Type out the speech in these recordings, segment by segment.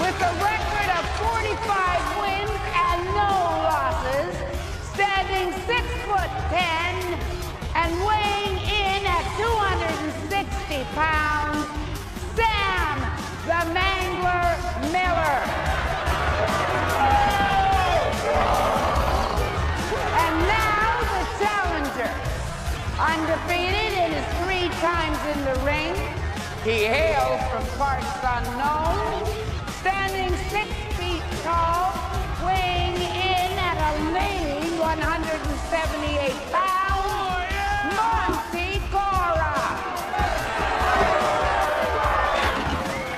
with a record of 45 wins and no losses, standing 6'10" and weighing in at 260 pounds, Sam the Mangler Miller. And now the challenger, undefeated in his 3 times in the ring. He hails from parts unknown, standing 6 feet tall, weighing in at a lean 178 pounds, Monty Cora.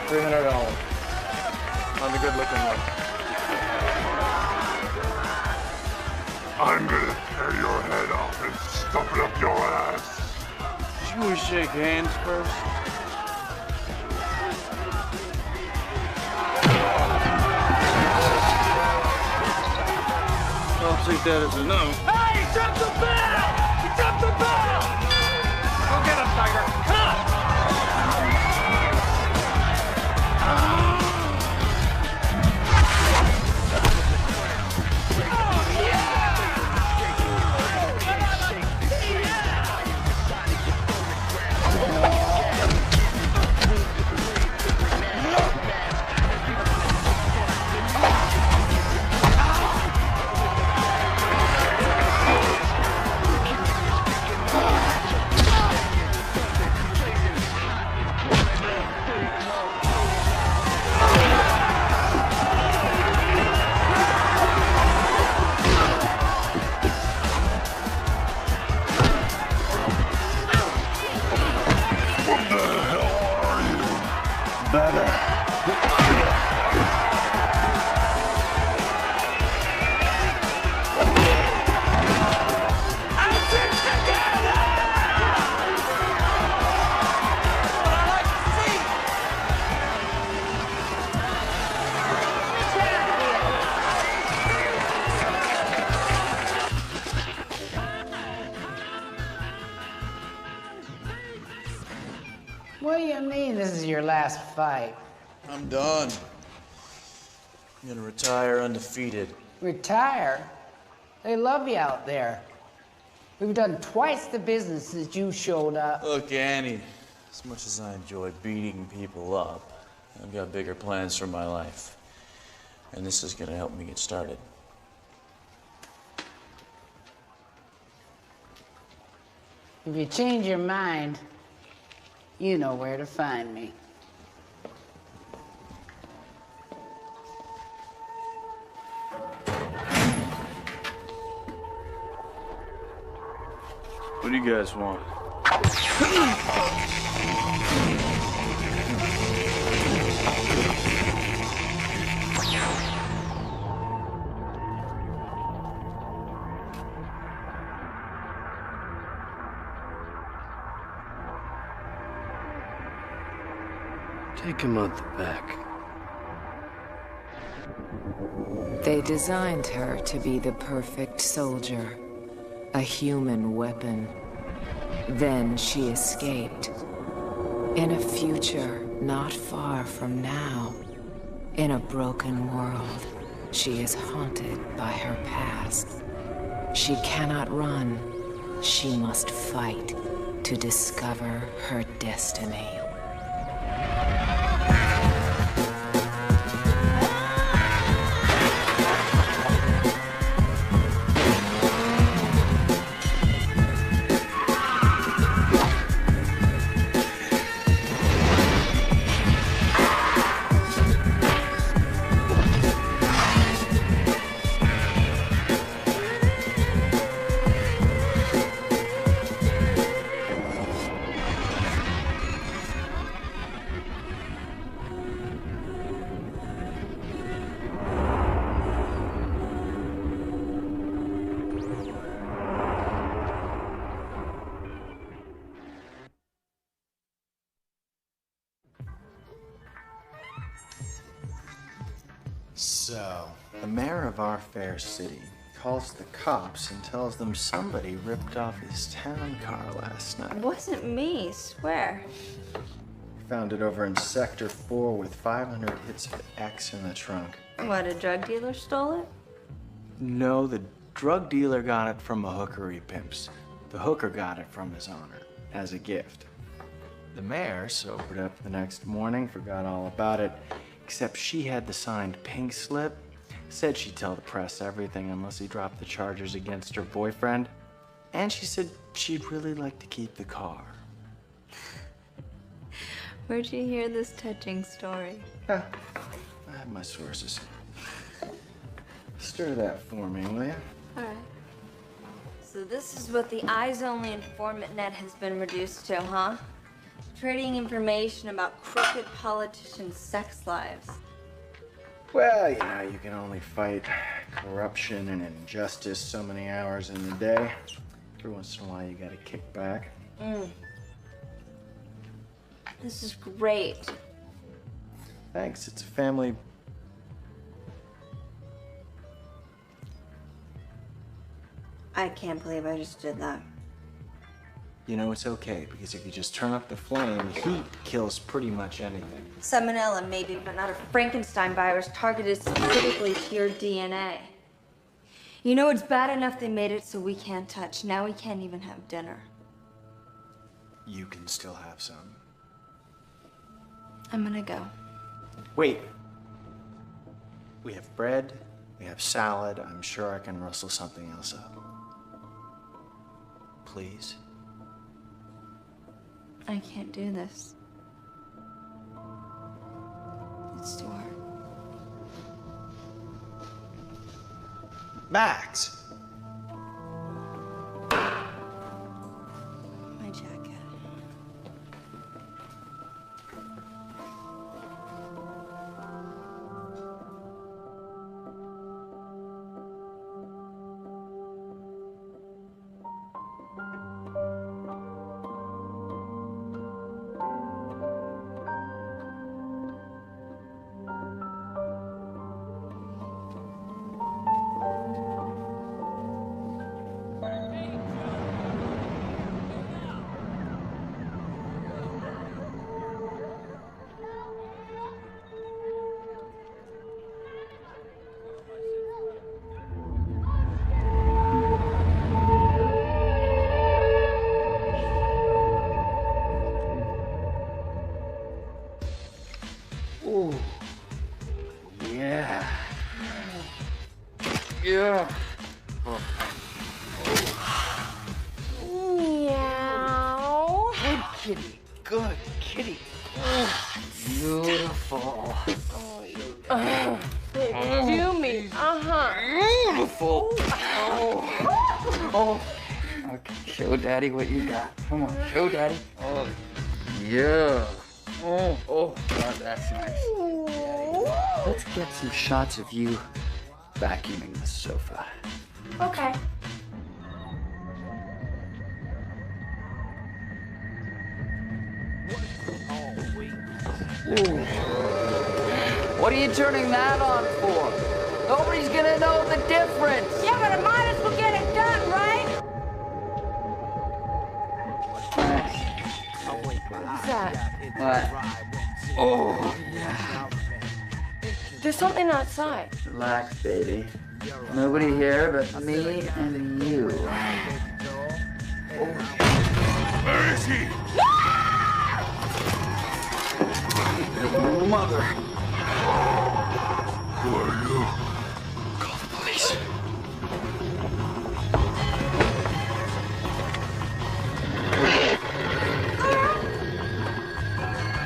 $300 on the good-looking one. I'm gonna tear your head off and stuff it up your ass. Should we shake hands first? I'll take that as a no. Hey, he dropped the bell! He dropped the bell! Go get him, Tiger. Come! What do you mean this is your last fight? I'm done. I'm gonna retire undefeated. Retire? They love you out there. We've done twice the business since you showed up. Look, Annie, as much as I enjoy beating people up, I've got bigger plans for my life. And this is gonna help me get started. If you change your mind, you know where to find me. What do you guys want? Take him out the back. They designed her to be the perfect soldier, a human weapon. Then she escaped. In a future not far from now, in a broken world, she is haunted by her past. She cannot run. She must fight to discover her destiny. So, the mayor of our fair city calls the cops and tells them somebody ripped off his town car last night. It wasn't me, swear. Found it over in Sector 4 with 500 hits of X in the trunk. What, a drug dealer stole it? No, the drug dealer got it from a hooker he pimps. The hooker got it from his owner as a gift. The mayor sobered up the next morning, forgot all about it, except she had the signed pink slip. Said she'd tell the press everything unless he dropped the charges against her boyfriend. And she said she'd really like to keep the car. Where'd you hear this touching story? I have my sources. Stir that for me, will you? All right. So this is what the eyes-only informant net has been reduced to, huh? Trading information about crooked politicians' sex lives. Well, you know, you can only fight corruption and injustice so many hours in the day. Every once in a while, you gotta kick back. This is great. Thanks, it's a family. I can't believe I just did that. You know, it's okay, because if you just turn up the flame, heat kills pretty much anything. Salmonella, maybe, but not a Frankenstein virus targeted specifically to your DNA. You know, it's bad enough they made it so we can't touch. Now we can't even have dinner. You can still have some. I'm gonna go. Wait. We have bread, we have salad. I'm sure I can rustle something else up. Please? I can't do this. It's too hard. Max! My jacket. Ooh. Yeah. Yeah. Meow. Good kitty. Good kitty. Beautiful. Do me. Beautiful. Oh. Okay, show Daddy what you got. Come on, show Daddy. Oh. Yeah. Oh, God, that's nice. Daddy. Let's get some shots of you vacuuming the sofa. Okay. Ooh. What are you turning that on for? Nobody's gonna know the difference. Yeah, but I might as well get it done, right? What's that? What? Oh, yeah. There's something outside. Relax, baby. Nobody here but me and you. Where is he? Mother. Who are you? Call the police.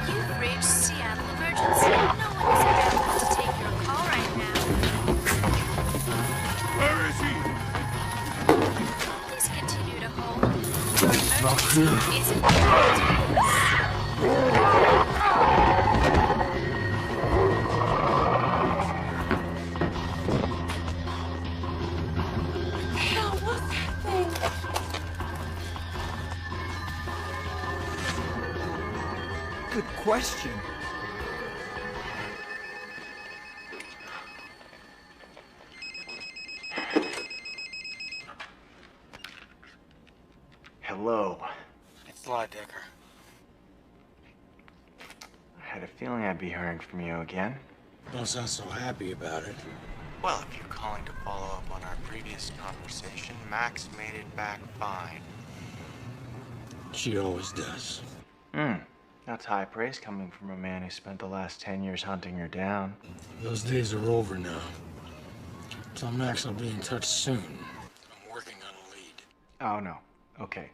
You've reached Seattle Emergency. No one is available to take your call right now. Where is he? Please continue to hold. Your emergency is important. Good question. Hello. It's Lydecker. feeling I'd be hearing from you again. Don't sound so happy about it. Well, if you're calling to follow up on our previous conversation, Max made it back fine. She always does. That's high praise coming from a man who spent the last 10 years hunting her down. Those days are over now. Tell Max I'll be in touch soon. I'm working on a lead. Oh, no. Okay.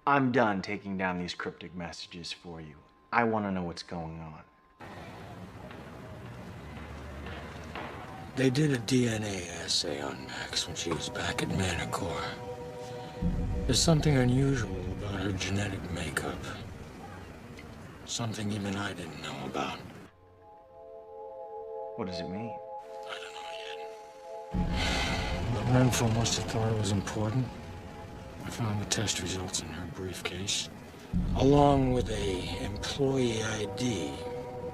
I'm done taking down these cryptic messages for you. I want to know what's going on. They did a DNA assay on Max when she was back at Manticore. There's something unusual about her genetic makeup. Something even I didn't know about. What does it mean? I don't know yet. The info must have thought it was important. I found the test results in her briefcase, along with a employee ID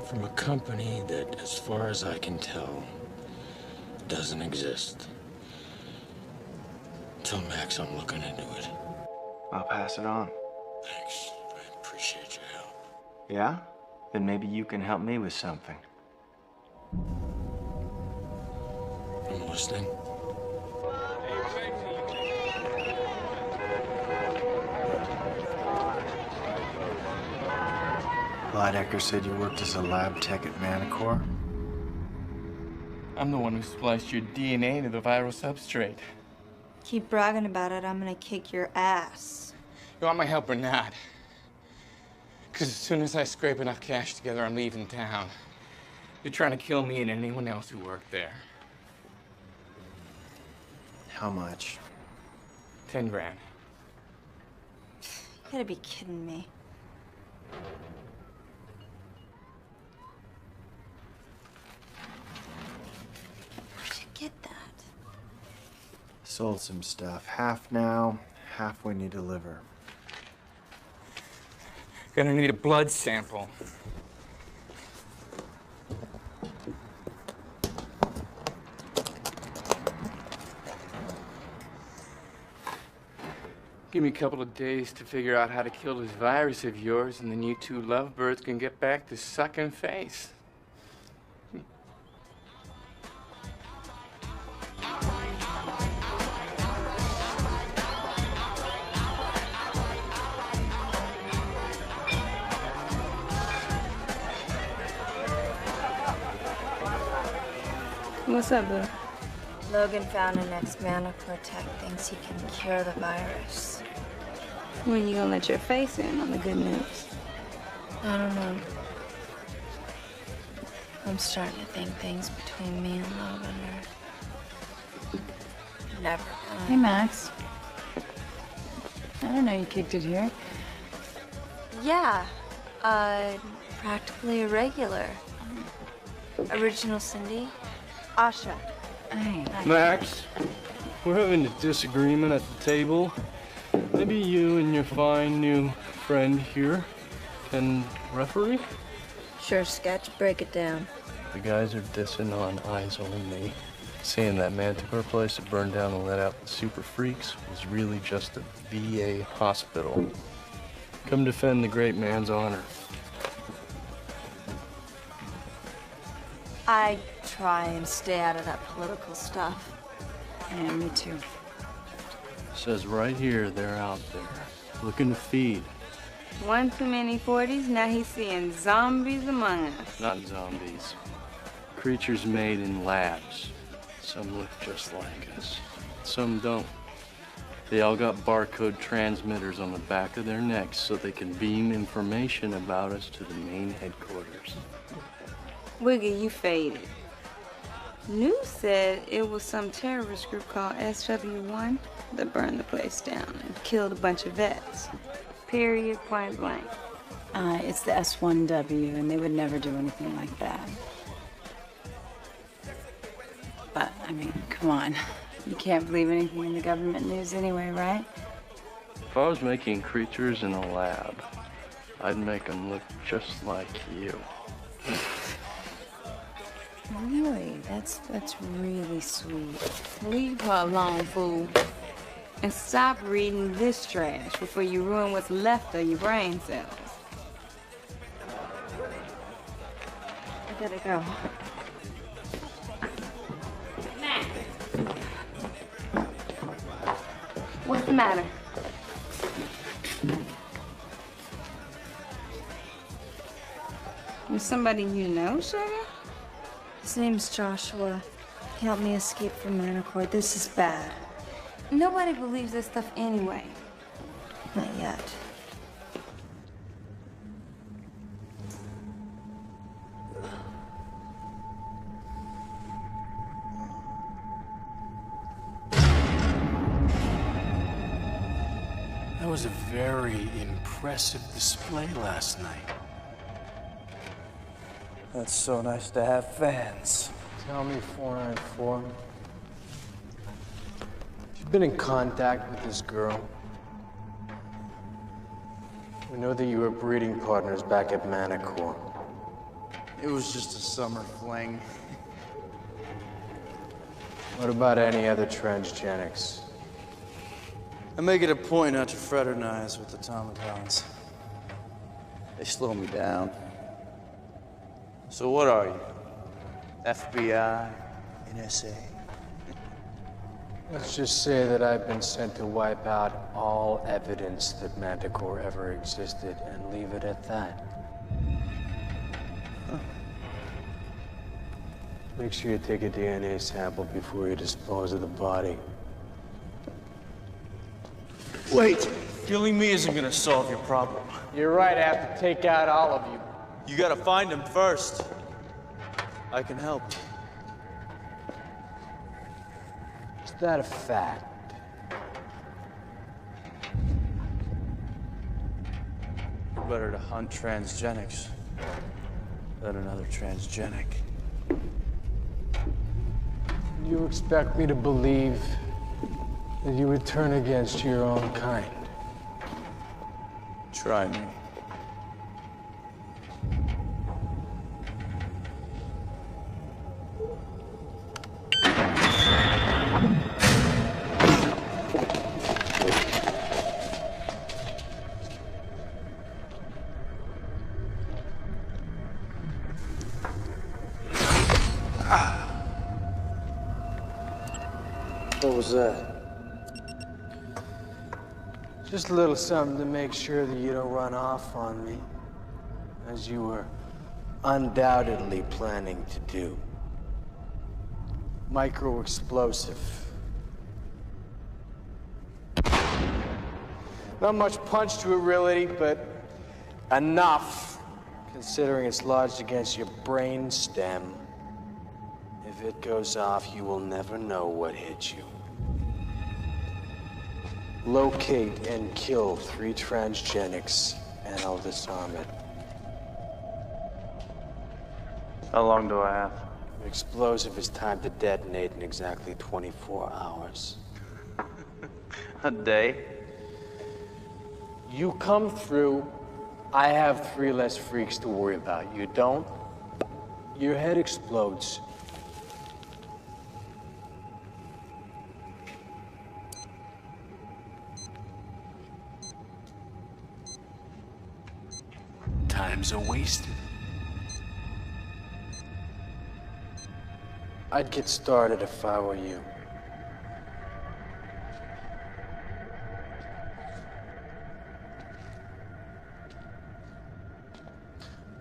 from a company that, as far as I can tell, doesn't exist. Tell Max I'm looking into it. I'll pass it on. Thanks. I appreciate your help. Yeah? Then maybe you can help me with something. I'm listening. Lydecker said you worked as a lab tech at Manticore. I'm the one who spliced your DNA into the viral substrate. Keep bragging about it, I'm gonna kick your ass. You want my help or not? Because as soon as I scrape enough cash together, I'm leaving town. You're trying to kill me and anyone else who worked there. How much? 10 grand. You gotta be kidding me. Where'd you get that? Sold some stuff. Half now, half when you deliver. Gonna need a blood sample. Give me a couple of days to figure out how to kill this virus of yours, and then you two lovebirds can get back to sucking face. What's up, boo? Logan found an ex-Manticore tech, thinks he can cure the virus. When you gonna let your face in on the good news? I don't know. I'm starting to think things between me and Logan are never gonna... Hey, Max. I don't know you kicked it here. Yeah, practically irregular. Original Cindy, Asha. Hey. Max, we're having a disagreement at the table. Maybe you and your fine new friend here can referee? Sure, Sketch, break it down. The guys are dissing on Eyes Only, saying that Manticore place that burned down and let out the super freaks was really just a VA hospital. Come defend the great man's honor. I try and stay out of that political stuff. Yeah, me too. Says right here, they're out there, looking to feed. One too many 40s, now he's seeing zombies among us. Not zombies. Creatures made in labs. Some look just like us. Some don't. They all got barcode transmitters on the back of their necks so they can beam information about us to the main headquarters. Wiggy, you faded. News said it was some terrorist group called SW1 that burned the place down and killed a bunch of vets. Period, point blank. It's the S1W, and they would never do anything like that. But, I mean, come on. You can't believe anything in the government news anyway, right? If I was making creatures in a lab, I'd make them look just like you. Really? That's really sweet. Leave her alone, fool. And stop reading this trash before you ruin what's left of your brain cells. gotta go. Max! What's the matter? There's somebody you know, Sugar? His name's Joshua. He helped me escape from Manacor. This is bad. Nobody believes this stuff anyway. Not yet. That was a very impressive display last night. That's so nice to have fans. Tell me, 494. You've been in contact with this girl. We know that you were breeding partners back at Manacor. It was just a summer fling. What about any other transgenics? I make it a point not to fraternize with automatons. They slow me down. So what are you? FBI? NSA? Let's just say that I've been sent to wipe out all evidence that Manticore ever existed and leave it at that. Huh. Make sure you take a DNA sample before you dispose of the body. Wait! Killing me isn't gonna solve your problem. You're right, I have to take out all of you. You gotta find him first. I can help. Is that a fact? Better to hunt transgenics than another transgenic. You expect me to believe that you would turn against your own kind? Try me. What was that? Just a little something to make sure that you don't run off on me, as you were undoubtedly planning to do. Micro-explosive. Not much punch to it, really, but enough, considering it's lodged against your brain stem. If it goes off, you will never know what hit you. Locate and kill 3 transgenics, and I'll disarm it. How long do I have? The explosive is timed to detonate in exactly 24 hours. A day? You come through, I have 3 less freaks to worry about. You don't, your head explodes. Times are wasted. I'd get started if I were you.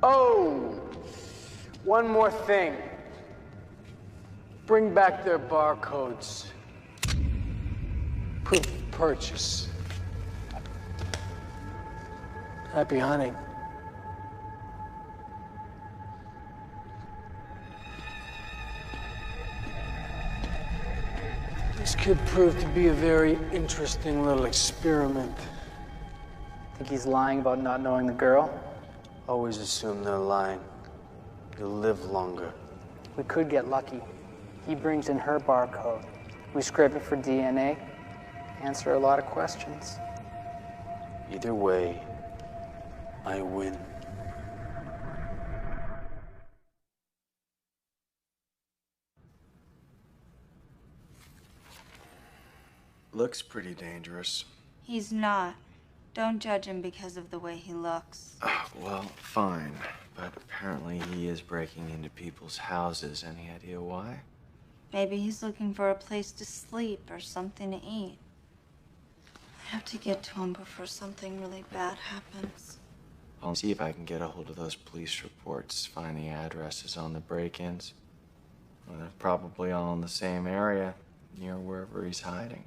Oh! One more thing. Bring back their barcodes. Proof of purchase. Happy hunting. This could prove to be a very interesting little experiment. Think he's lying about not knowing the girl? Always assume they're lying. You'll live longer. We could get lucky. He brings in her barcode. We scrape it for DNA. Answer a lot of questions. Either way, I win. Looks pretty dangerous. He's not. Don't judge him because of the way he looks. Well, fine. But apparently he is breaking into people's houses. Any idea why? Maybe he's looking for a place to sleep or something to eat. I have to get to him before something really bad happens. I'll see if I can get a hold of those police reports, find the addresses on the break-ins. Well, they're probably all in the same area, near wherever he's hiding.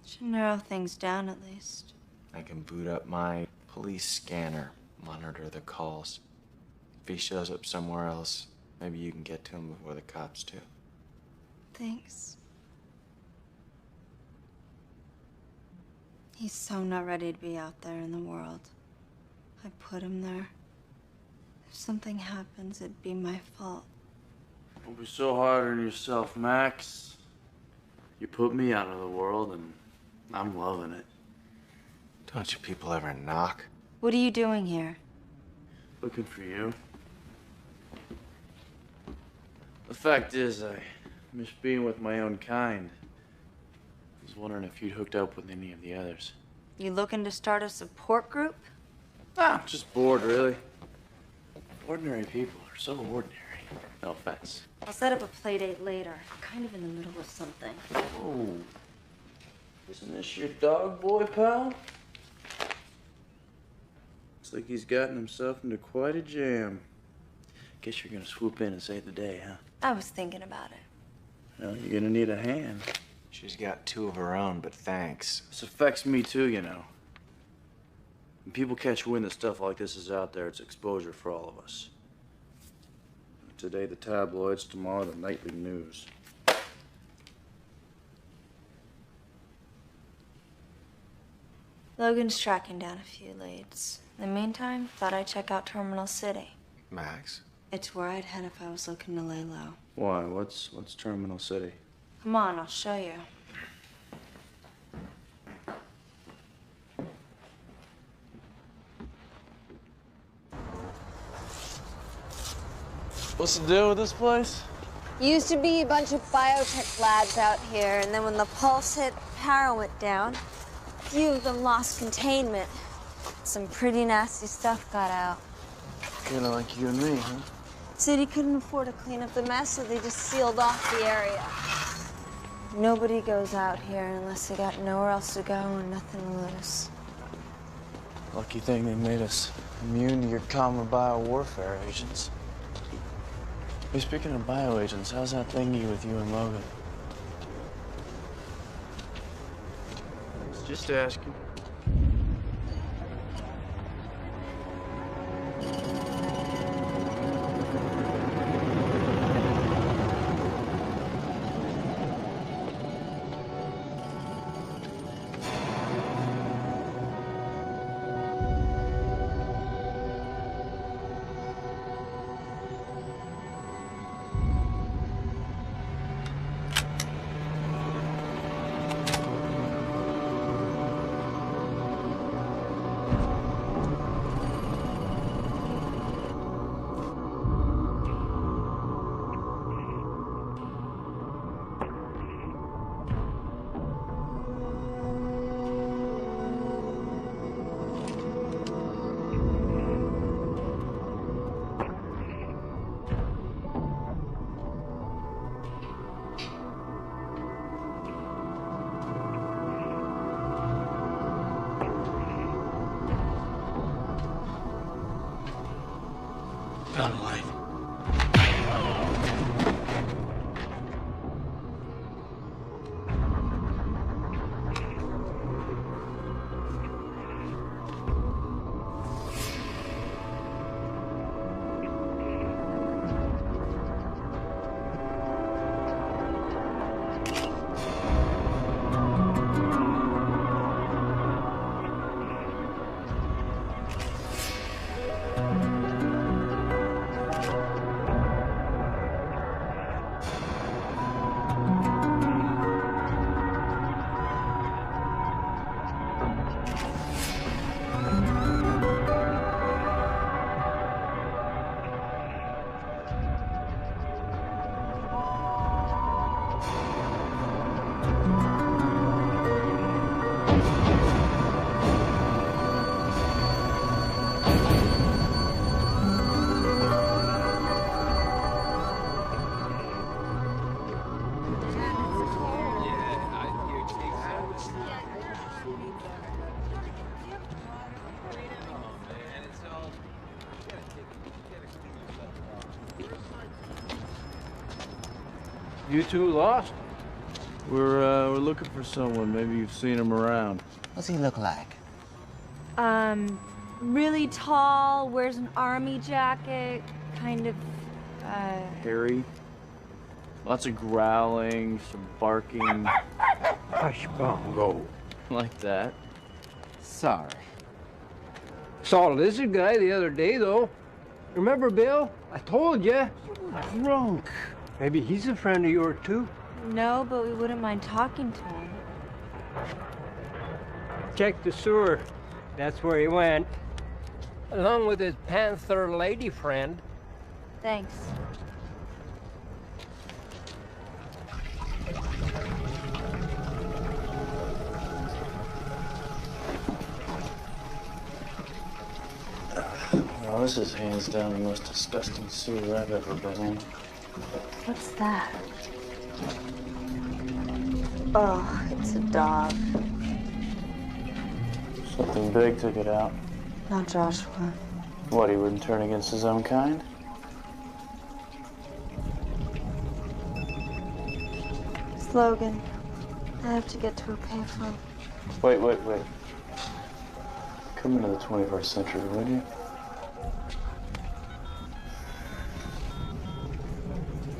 Should narrow things down at least. I can boot up my police scanner, monitor the calls. If he shows up somewhere else, maybe you can get to him before the cops do. Thanks. He's so not ready to be out there in the world. I put him there. If something happens, it'd be my fault. Don't be so hard on yourself, Max. You put me out of the world, and I'm loving it. Don't you people ever knock? What are you doing here? Looking for you. The fact is, I miss being with my own kind. I was wondering if you'd hooked up with any of the others. You looking to start a support group? Ah, just bored, really. Ordinary people are so ordinary. No offense. I'll set up a play date later. I'm kind of in the middle of something. Oh. Isn't this your dog boy, pal? Looks like he's gotten himself into quite a jam. Guess you're gonna swoop in and save the day, huh? I was thinking about it. Well, you're gonna need a hand. She's got two of her own, but thanks. This affects me too, you know. When people catch wind that stuff like this is out there, it's exposure for all of us. Today the tabloids, tomorrow the nightly news. Logan's tracking down a few leads. In the meantime, thought I'd check out Terminal City. Max? It's where I'd head if I was looking to lay low. Why? What's Terminal City? Come on, I'll show you. What's the deal with this place? Used to be a bunch of biotech labs out here, and then when the pulse hit, power went down. A few of them lost containment. Some pretty nasty stuff got out. Kinda like you and me, huh? City couldn't afford to clean up the mess, so they just sealed off the area. Nobody goes out here unless they got nowhere else to go and nothing to lose. Lucky thing they made us immune to your common biowarfare agents. Hey, speaking of bioagents, how's that thingy with you and Logan? Just asking. Found a light. You two lost? We're looking for someone. Maybe you've seen him around. What's he look like? Really tall, wears an army jacket, kind of, Harry. Lots of growling, some barking. Hush, Bongo. Like that. Sorry. Saw a lizard guy the other day, though. Remember, Bill? I told you. Drunk. Maybe he's a friend of yours, too. no, but we wouldn't mind talking to him. Check the sewer. That's where he went. Along with his panther lady friend. Thanks. Well, this is hands down the most disgusting sewer I've ever been in. What's that? Oh, it's a dog. Something big took it out. Not Joshua. What, he wouldn't turn against his own kind? Logan, I have to get to a payphone. Wait. Come into the 21st century, would you?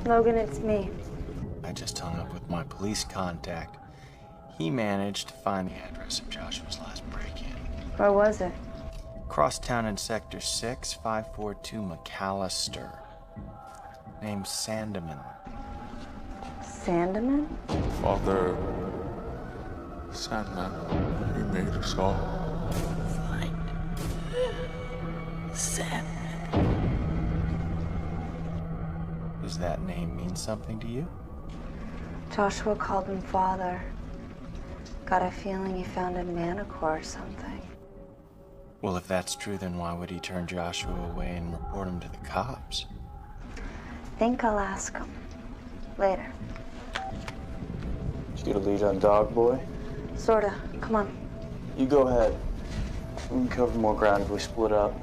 Logan, it's me. I just hung up with my police contact. He managed to find the address of Joshua's last break-in. Where was it? Cross town in Sector 6, 542 McAllister. Named Sandeman. Sandeman? Father Sandman, he made us all. Does that name mean something to you? Joshua called him father. Got a feeling he found a manticore or something. Well, if that's true, then why would he turn Joshua away and report him to the cops? Think I'll ask him. Later. Did you get a lead on Dog Boy? Sorta. Come on. You go ahead. We can cover more ground if we split up.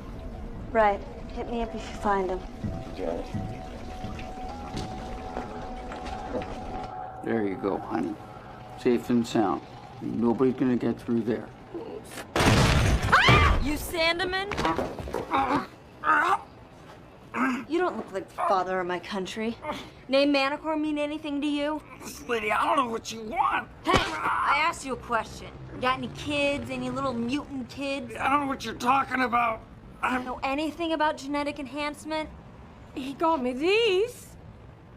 Right. Hit me up if you find him. You got it. There you go, honey. Safe and sound. Nobody's gonna get through there. You Sandeman? You don't look like the father of my country. Name Manticore mean anything to you? Lady, I don't know what you want. Hey, I asked you a question. Got any kids? Any little mutant kids? I don't know what you're talking about. Know anything about genetic enhancement? He got me these.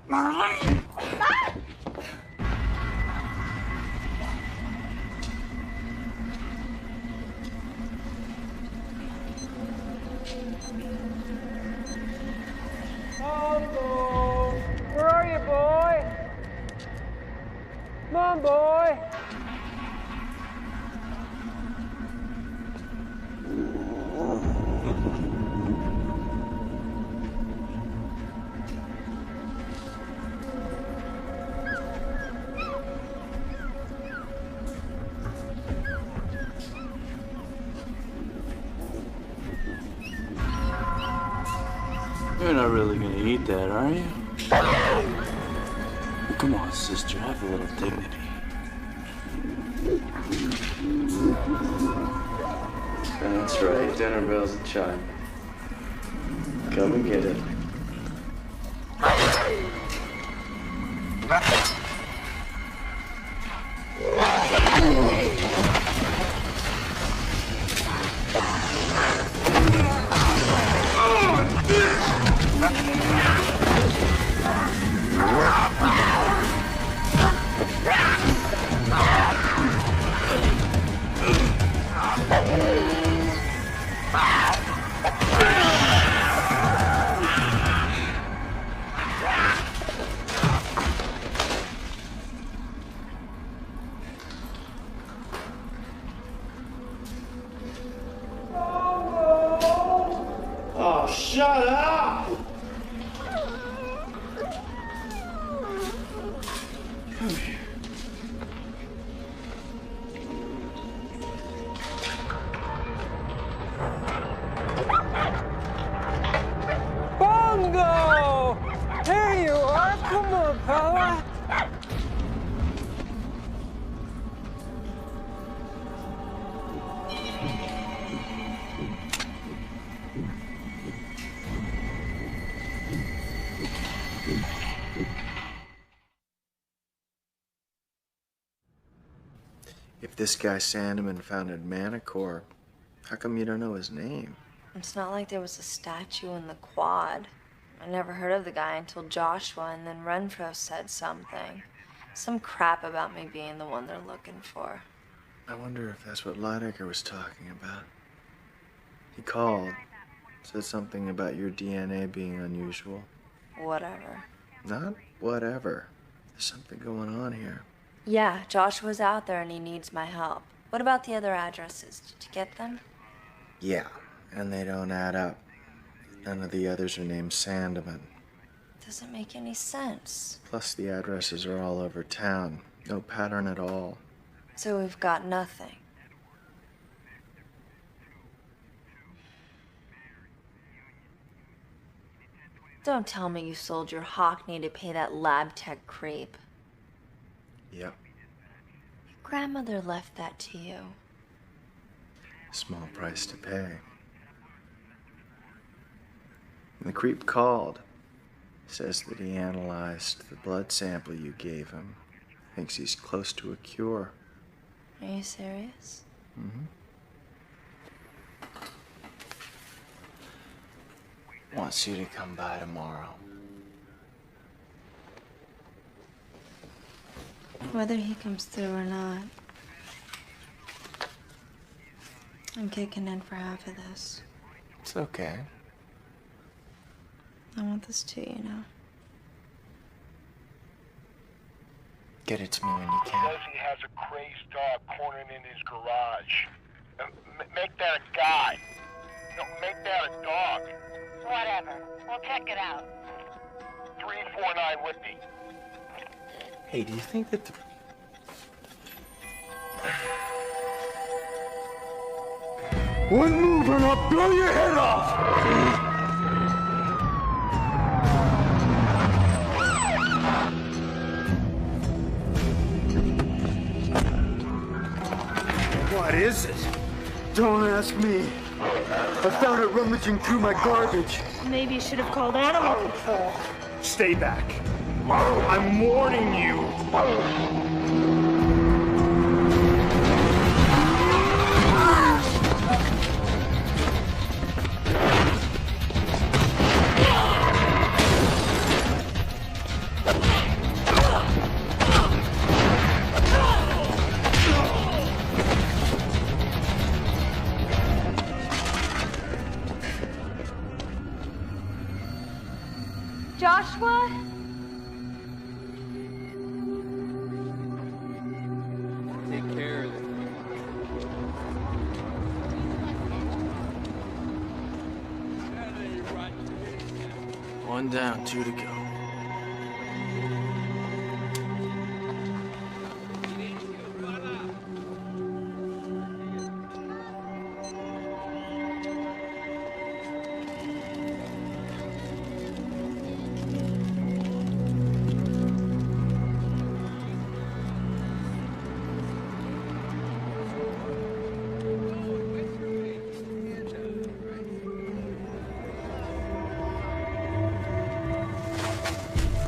Marlene! Bongo! Where are you, boy? Come on, boy! You're not really gonna eat that, are you? Come on, sister, have a little dignity. That's right, dinner bell's a chime. Come and get it. Oh. If this guy Sandeman founded Manticore, how come you don't know his name? It's not like there was a statue in the quad. I never heard of the guy until Joshua, and then Renfro said something. Some crap about me being the one they're looking for. I wonder if that's what Lydecker was talking about. He called, said something about your DNA being unusual. Whatever. Not whatever. There's something going on here. Yeah, Joshua's out there and he needs my help. What about the other addresses? Did you get them? Yeah, and they don't add up. None of the others are named Sandeman. Doesn't make any sense. Plus the addresses are all over town. No pattern at all. So we've got nothing. Don't tell me you sold your Hockney to pay that lab tech creep. Yep. Your grandmother left that to you. Small price to pay. And the creep called. Says that he analyzed the blood sample you gave him. Thinks he's close to a cure. Are you serious? Mm-hmm. Wants you to come by tomorrow. Whether he comes through or not, I'm kicking in for half of this. It's okay. I want this too, you know. Get it to me when you can. Says he has a crazed dog cornered in his garage. Make that a guy. No, make that a dog. Whatever. We'll check it out. 349 Whitney. Hey, do you think that the... One move and I'll blow your head off! What is it? Don't ask me. I found it rummaging through my garbage. Maybe you should have called animal control. Stay back. I'm warning you. Joshua? Take care of it. One down, 2 to go.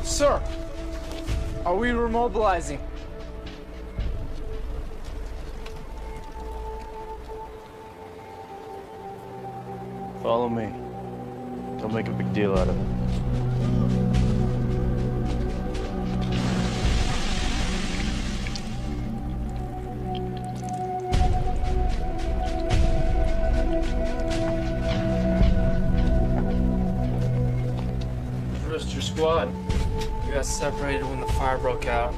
Sir, are we remobilizing? Follow me. Don't make a big deal out of it. First, your squad. We got separated when the fire broke out.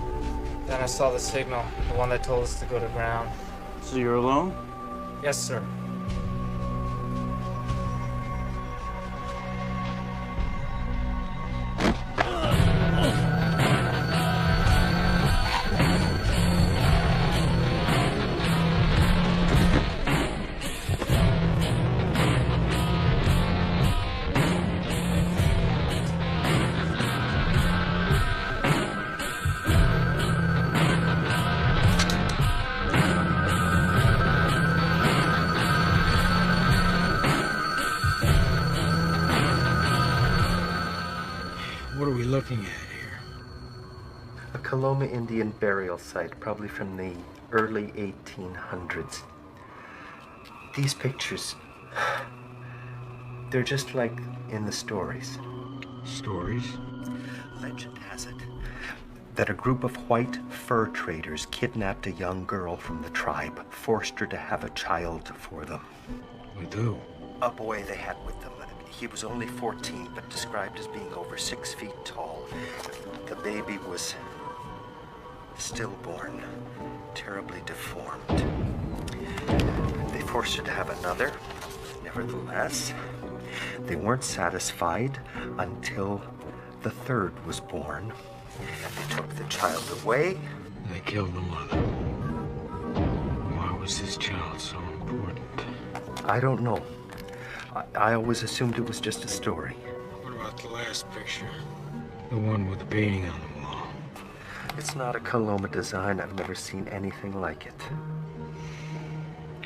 Then I saw the signal, the one that told us to go to ground. So you're alone? Yes, sir. looking at here? A Coloma Indian burial site, probably from the early 1800s. These pictures, they're just like in the stories. Stories? Legend has it that a group of white fur traders kidnapped a young girl from the tribe, forced her to have a child for them. With who? A boy they had with them. He was only 14, but described as being over 6 feet tall. The baby was stillborn, terribly deformed. They forced her to have another. Nevertheless, they weren't satisfied until the third was born. They took the child away. They killed the mother. Why was this child so important? I don't know. I always assumed it was just a story. What about the last picture? The one with the painting on the wall. It's not a Coloma design. I've never seen anything like it.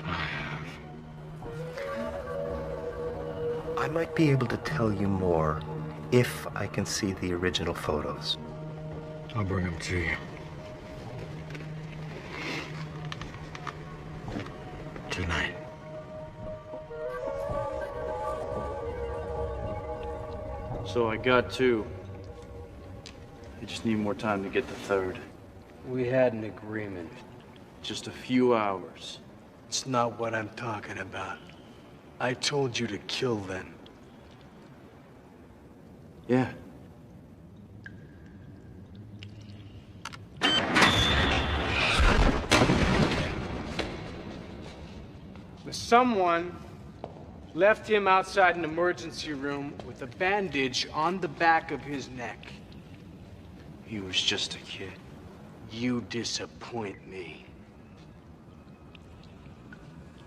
I have. I might be able to tell you more if I can see the original photos. I'll bring them to you. Tonight. So I got two. I just need more time to get the third. We had an agreement. Just a few hours. It's not what I'm talking about. I told you to kill them. Yeah. Someone left him outside an emergency room with a bandage on the back of his neck. He was just a kid. You disappoint me.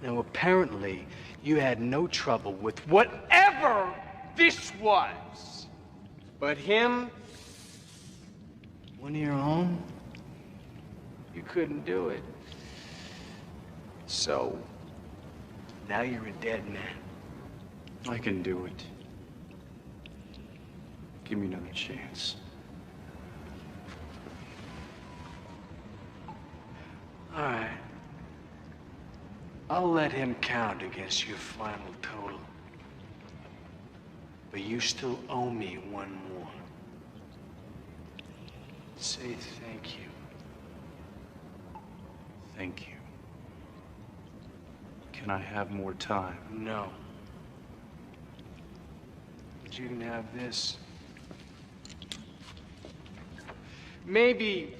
Now, apparently, you had no trouble with whatever this was. But him, one of your own, you couldn't do it. So, now you're a dead man. I can do it. Give me another chance. All right. I'll let him count against your final total. But you still owe me one more. Say thank you. Thank you. Can I have more time? No. But you can have this. Maybe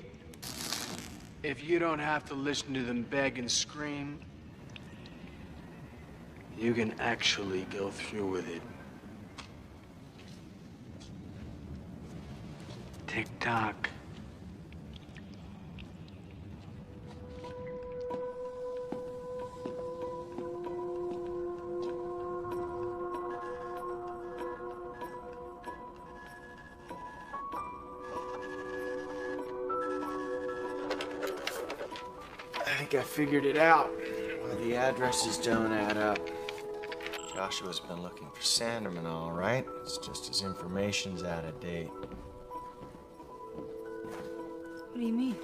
if you don't have to listen to them beg and scream, you can actually go through with it. Tick-tock. I think I figured it out. Why the addresses don't add up. Joshua's been looking for Sanderman, all right. It's just his information's out of date. What do you mean?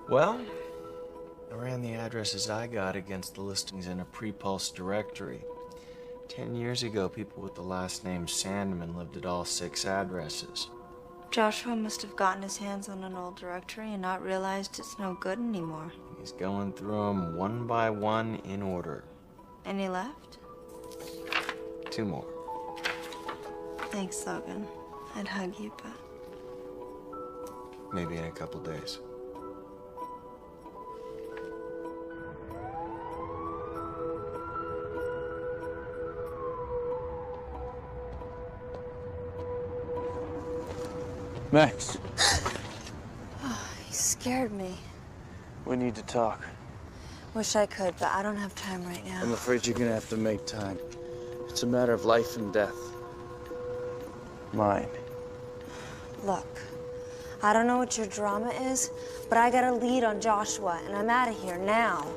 Well, I ran the addresses I got against the listings in a pre-pulse directory. 10 years ago, people with the last name Sanderman lived at all 6 addresses. Joshua must have gotten his hands on an old directory and not realized it's no good anymore. He's going through them one by one in order. Any left? 2 more. Thanks, Logan. I'd hug you, but... Maybe in a couple days. Max, Oh, you scared me. we need to talk. Wish I could, but I don't have time right now. I'm afraid you're gonna have to make time. It's a matter of life and death. Mine. Look, I don't know what your drama is, but I got a lead on Joshua, and I'm out of here now.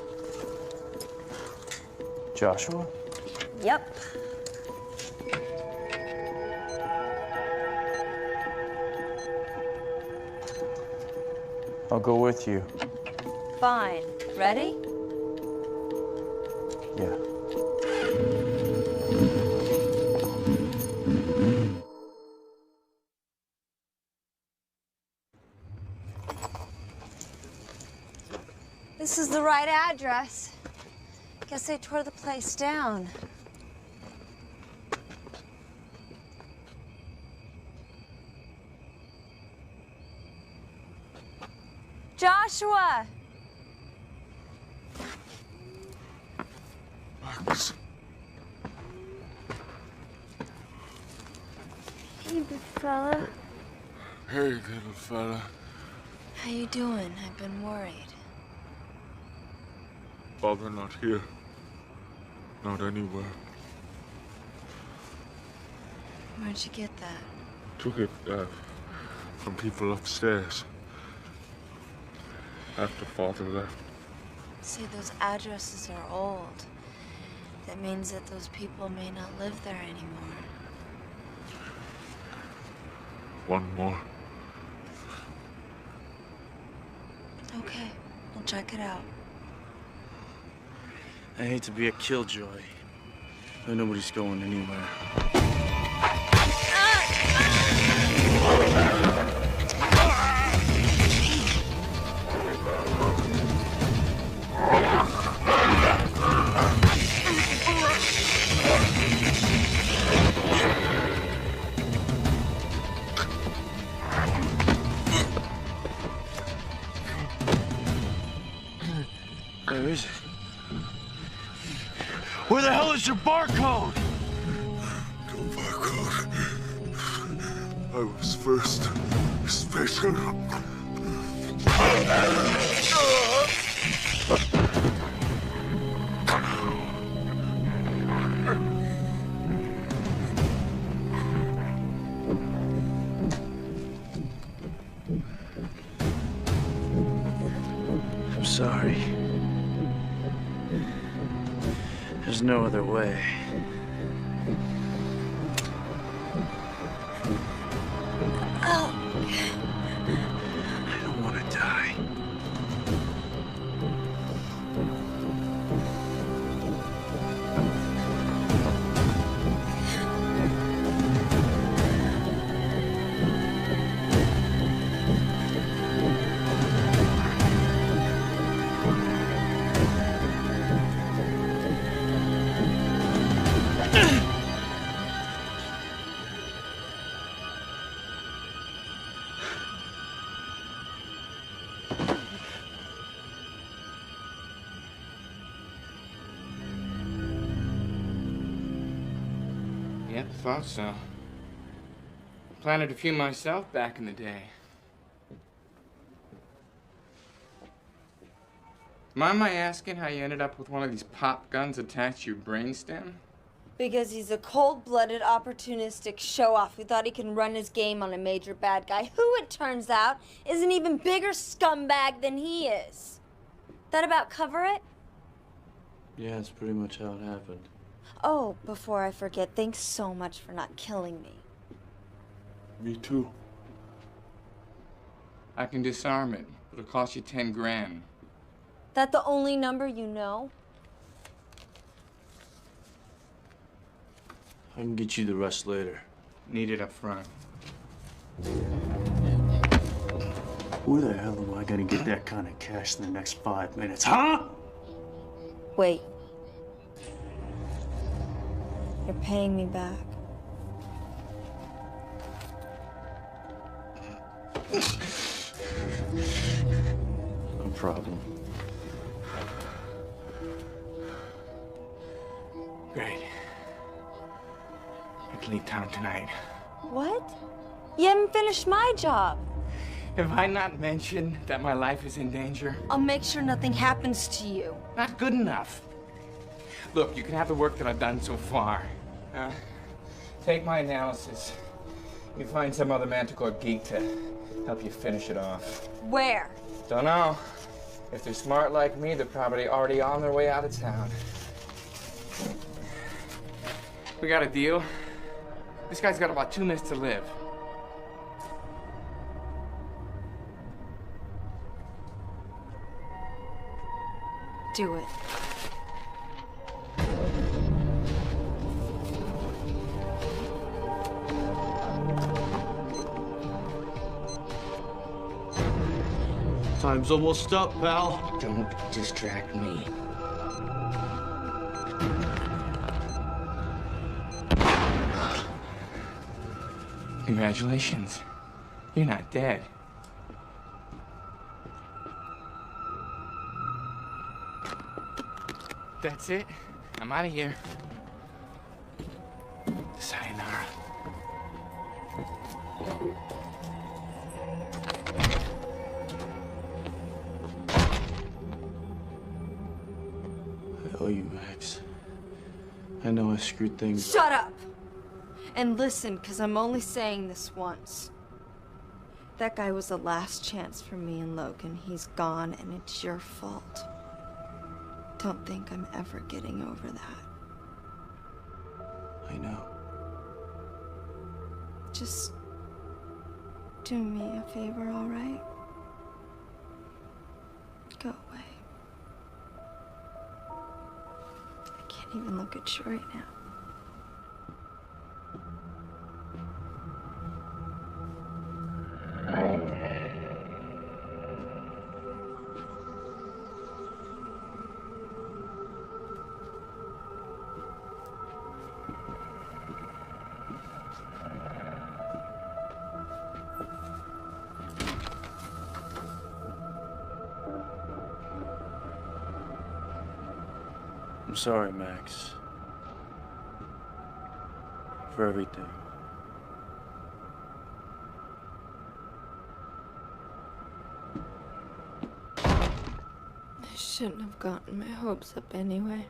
Joshua? Yep. I'll go with you. Fine. Ready? Yeah. This is the right address. Guess they tore the place down. Joshua! Max. Hey, big fella. Hey, little fella. How you doing? I've been worried. Father not here. Not anywhere. Where'd you get that? Took it from people upstairs. After Father left. See, those addresses are old. That means that those people may not live there anymore. One more. Okay, we'll check it out. I hate to be a killjoy, but nobody's going anywhere. Where is it? Where the hell is your barcode? No barcode. I was first. Special. I'm sorry. There's no other way. Oh. I don't want to die. Yep, thought so. Planted a few myself back in the day. Mind my asking how you ended up with one of these pop guns attached to your brainstem? Because he's a cold-blooded, opportunistic show-off who thought he can run his game on a major bad guy who, it turns out, is an even bigger scumbag than he is. That about cover it? Yeah, that's pretty much how it happened. Oh, before I forget, thanks so much for not killing me. Me too. I can disarm it, but it'll cost you 10 grand. That the only number you know? I can get you the rest later. Need it up front. Where the hell am I gonna get that kind of cash in the next 5 minutes, huh? Wait. You're paying me back. No problem. Great. I can leave town tonight. What? You haven't finished my job. Have I not mentioned that my life is in danger? I'll make sure nothing happens to you. Not good enough. Look, you can have the work that I've done so far. Take my analysis. You find some other Manticore geek to help you finish it off. Where? Don't know. If they're smart like me, they're probably already on their way out of town. We got a deal. This guy's got about 2 minutes to live. Do it. Time's almost up, pal. Don't distract me. Congratulations. You're not dead. That's it. I'm out of here. Sayonara. I owe you, Max. I know I screwed things Shut up! And listen, because I'm only saying this once. That guy was the last chance for me and Logan. He's gone, and it's your fault. Don't think I'm ever getting over that. I know. Just do me a favor, all right? Go away. I can't even look at you right now. I'm sorry, Max. For everything. I shouldn't have gotten my hopes up anyway.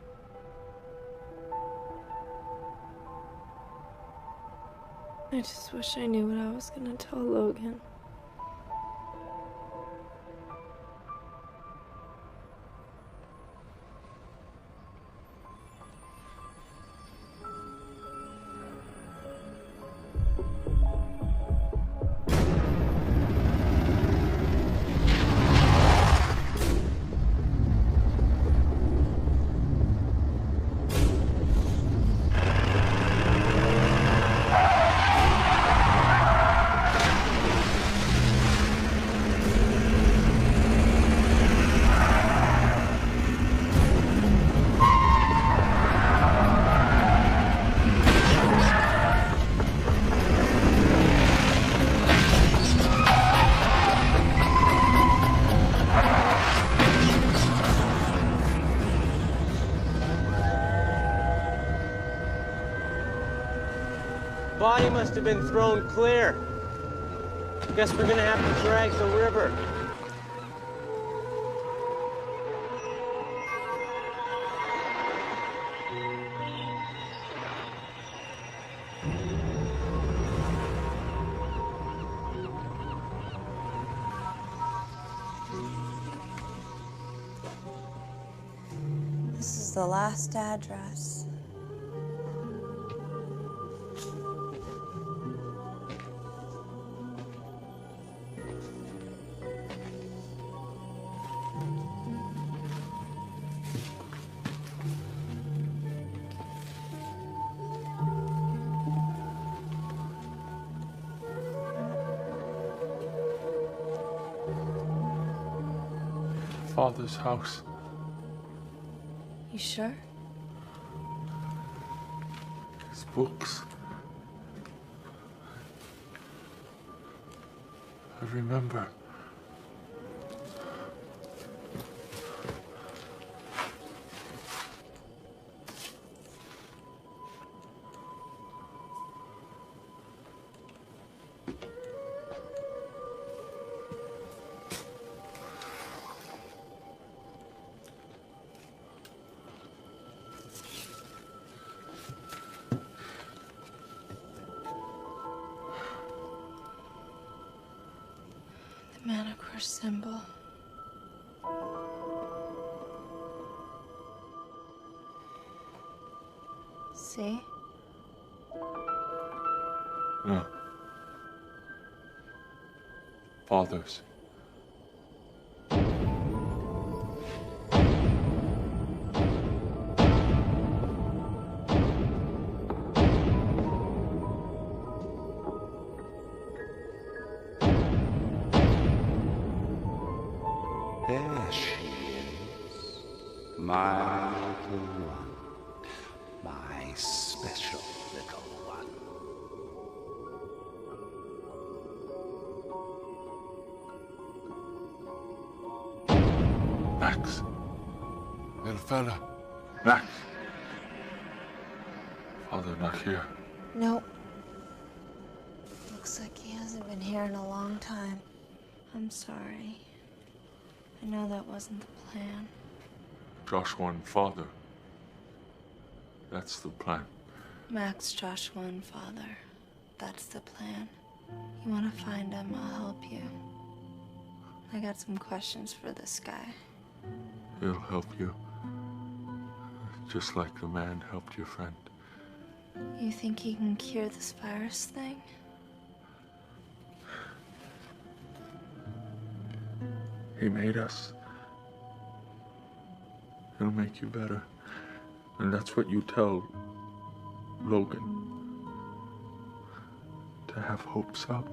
I just wish I knew what I was gonna tell Logan. Body must have been thrown clear. Guess we're gonna have to drag the river. This is the last address. Father's house. You sure? His books. I remember. The Manticore symbol. See? No. Father's. There she is. My little one. My special little one. Max. Little fella. Max. Father not here. Nope. Looks like he hasn't been here in a long time. I'm sorry. I know that wasn't the plan. Joshua and father. That's the plan. Max, Joshua, and Father. That's the plan. You want to find him, I'll help you. I got some questions for this guy. He'll help you. Just like the man helped your friend. You think he can cure this virus thing? He made us. He'll make you better. And that's what you tell Logan. To have hopes up.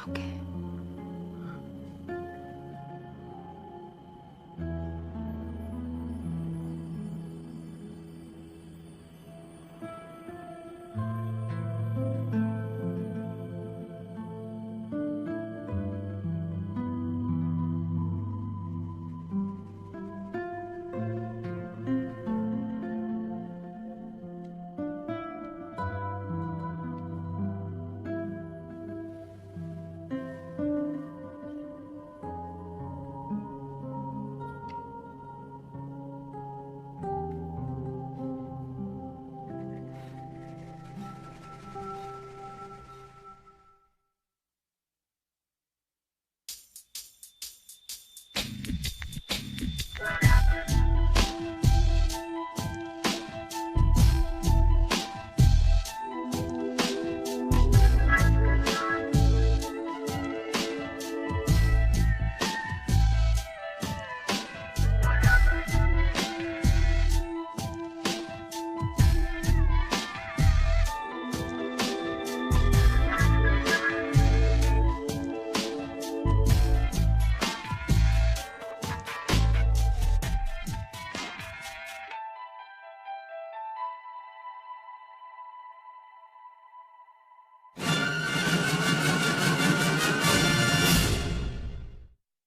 Okay.